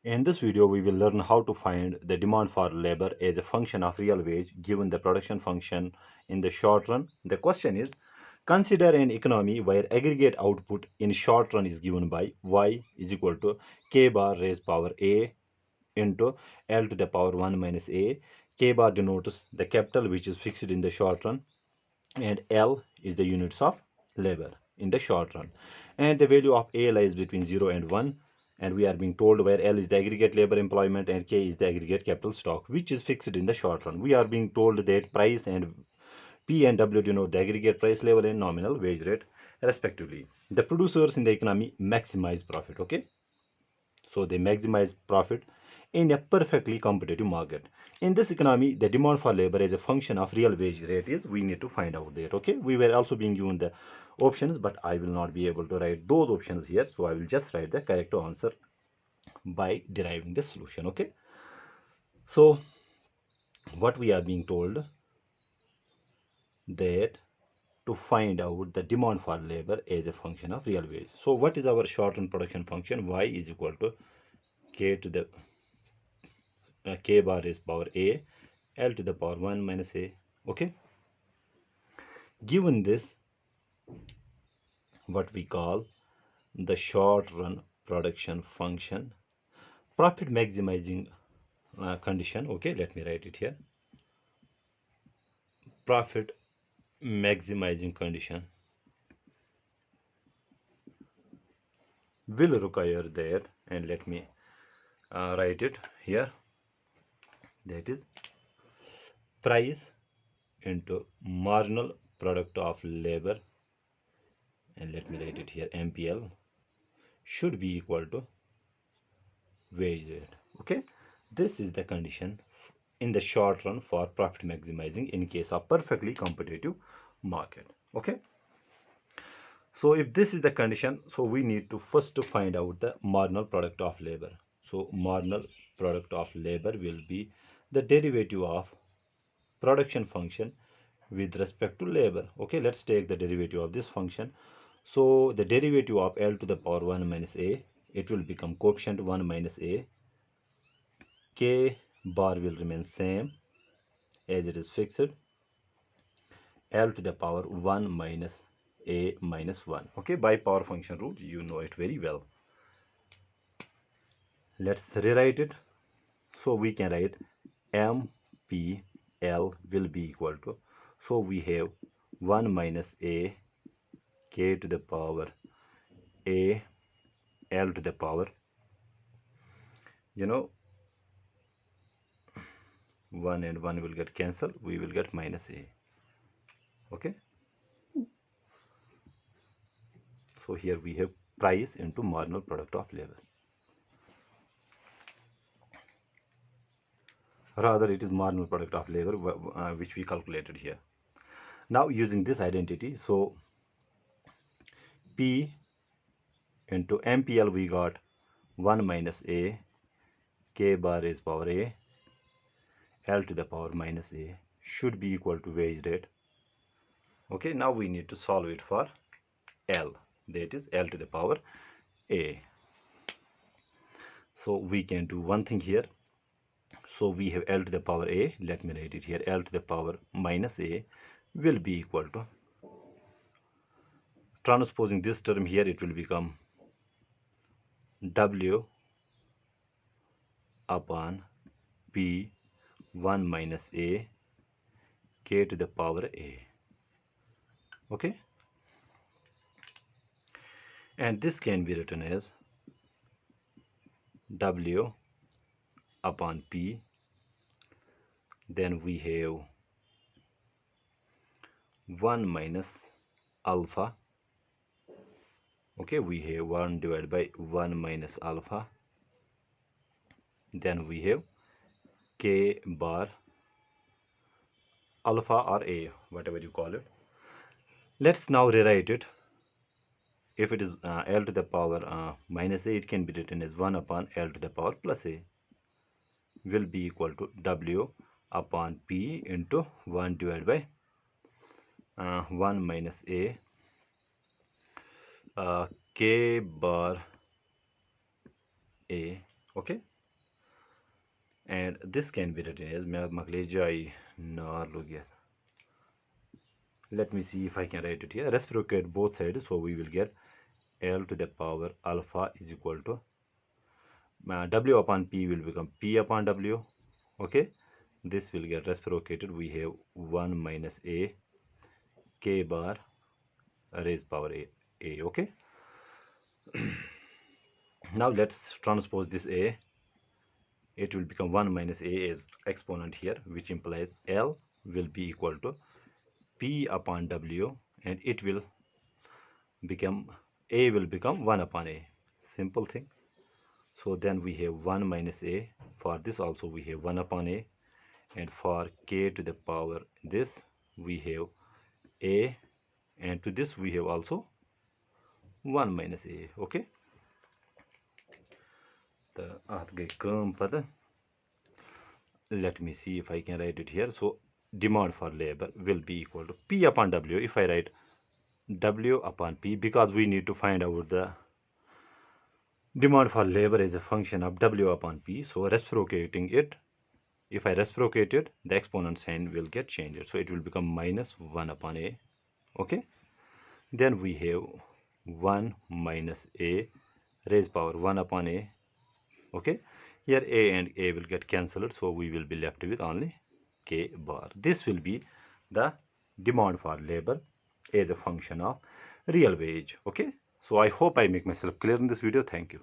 In this video, we will learn how to find the demand for labor as a function of real wage given the production function in the short run. The question is, consider an economy where aggregate output in short run is given by y is equal to k bar raised power a into L to the power 1 minus a. K bar denotes the capital which is fixed in the short run, and L is the units of labor in the short run. And the value of A lies between 0 and 1. And we are being told where L is the aggregate labor employment and K is the aggregate capital stock, which is fixed in the short run. We are being told that price and P and W denote the aggregate price level and nominal wage rate, respectively. The producers in the economy maximize profit. Okay, so they maximize profit in a perfectly competitive market. In this economy, the demand for labor as a function of real wage rate is, we need to find out that. Okay, we were also being given the options, but I will not be able to write those options here, so I will just write the correct answer by deriving the solution. Okay, so what we are being told, that to find out the demand for labor as a function of real wage. So what is our shortened production function? Y is equal to k to the k bar is power a, L to the power 1 minus a. Okay, given this, what we call the short run production function, profit maximizing condition. Okay, let me write it here. Profit maximizing condition will require that, and let me write it here, that is price into marginal product of labor, and let me write it here, MPL, should be equal to wage rate. Okay, this is the condition in the short run for profit maximizing in case of perfectly competitive market. Okay, so if this is the condition, so we need to first to find out the marginal product of labor. So marginal product of labor will be the derivative of production function with respect to labor. Okay, let's take the derivative of this function. So the derivative of L to the power 1 minus a, it will become coefficient 1 minus a. K bar will remain same as it is fixed, L to the power 1 minus a minus 1. Okay, by power function rule, you know it very well. Let's rewrite it. So we can write MPL will be equal to, so we have 1 minus a k to the power a L to the power, you know, 1 and 1 will get cancelled, we will get minus a. Okay, so here we have price into marginal product of labor. Rather, it is marginal product of labor which we calculated here. Now using this identity, so P into MPL, we got 1 minus a, k bar is power a, L to the power minus a should be equal to wage rate. Okay, now we need to solve it for L, that is L to the power a. So we can do one thing here. So we have L to the power a, let me write it here, L to the power minus a will be equal to, transposing this term here, it will become W upon P 1 minus a k to the power a. Okay, and this can be written as W upon P, then we have 1 minus alpha. Okay, we have 1 divided by 1 minus alpha, then we have k bar alpha or a, whatever you call it. Let's now rewrite it. If it is L to the power minus a, it can be written as 1 upon L to the power plus a will be equal to W upon P into 1 divided by 1 minus a k bar a. Okay, and this can be written as let me see if I can write it here. Reciprocate both sides, so we will get L to the power alpha is equal to W upon P will become P upon W. Okay, this will get reciprocated. We have 1 minus A K bar raised power A. Okay, now let's transpose this A. It will become 1 minus A as exponent here, which implies L will be equal to P upon W, and it will become A will become 1 upon A. Simple thing. So then we have 1 minus A. For this also we have 1 upon A, and for K to the power this we have A, and to this we have also 1 minus A. Okay, let me see if I can write it here. So demand for labor will be equal to P upon W. If I write W upon P, because we need to find out the demand for labor is a function of W upon P, so reciprocating it, if I reciprocate it, the exponent sign will get changed, so it will become minus 1 upon A. Okay, then we have 1 minus A raised power 1 upon A. Okay, here A and A will get cancelled, so we will be left with only K bar. This will be the demand for labor as a function of real wage. Okay, so I hope I make myself clear in this video. Thank you.